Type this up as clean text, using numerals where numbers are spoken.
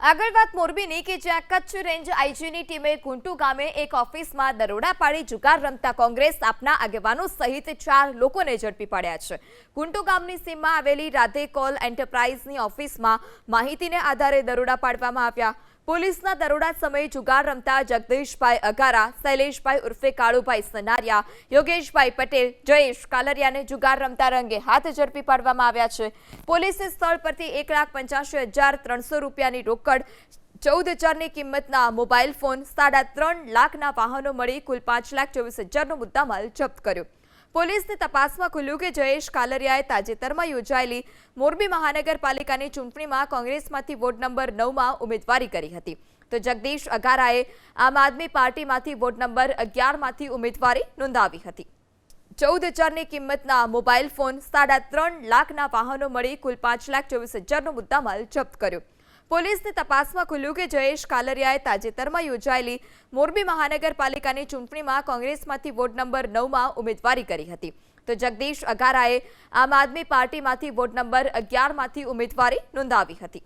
આગળ વાત મોરબીની કે જ્યાં કચ્છ રેન્જ આઈજીની ટીમે ગુંટુ ગામે એક ઓફિસમાં દરોડા પાડી જુગાર રમતા કોંગ્રેસ આપના આગેવાનો સહિત 4 લોકોને ઝડપી પાડ્યા છે. ગુંટુ ગામની સીમમાં આવેલી રાધે કોલ એન્ટરપ્રાઇઝની ઓફિસમાં માહિતીને આધારે દરોડા પાડવામાં આવ્યા. પોલીસના દરોડા સમયે જુગાર રમતા જગદીશભાઈ અગારા, શૈલેષભાઈ ઉર્ફે કાળુભાઈ સનારિયા, યોગેશભાઈ પટેલ, જયેશ કાલરિયાને જુગાર રમતા રંગે હાથ ઝડપી પાડવામાં આવ્યા છે. પોલીસે સ્થળ પરથી 1,85,300 રૂપિયાની રોકડ, 14,000ની કિંમતના મોબાઈલ ફોન, 3.5 લાખના વાહનો મળી કુલ 5,24,000નો મુદ્દામાલ જપ્ત કર્યો. પોલીસની તપાસમાં ખુલ્યું કે જયેશ કાલરિયાએ તાજેતરમાં યોજાયેલી મોરબી મહાનગરપાલિકાની ચૂંટણીમાં કોંગ્રેસમાંથી વોર્ડ નંબર 9માં ઉમેદવારી કરી હતી, તો જગદીશ અગારાએ આમ આદમી પાર્ટીમાંથી વોર્ડ નંબર 11માંથી ઉમેદવારી નોંધાવી હતી. 14,000ની કિંમતના મોબાઈલ ફોન, 3.5 લાખના વાહનો મળી કુલ 5,24,000નો મુદ્દામાલ જપ્ત કર્યો. પોલીસની તપાસમાં ખુલ્યું કે જયેશ કાલરિયાએ તાજેતરમાં યોજાયેલી મોરબી મહાનગરપાલિકાની ચૂંટણીમાં કોંગ્રેસમાંથી વોર્ડ નંબર 9માં ઉમેદવારી કરી હતી, તો જગદીશ અગારાએ આમ આદમી પાર્ટીમાંથી વોર્ડ નંબર 11માંથી ઉમેદવારી નોંધાવી હતી.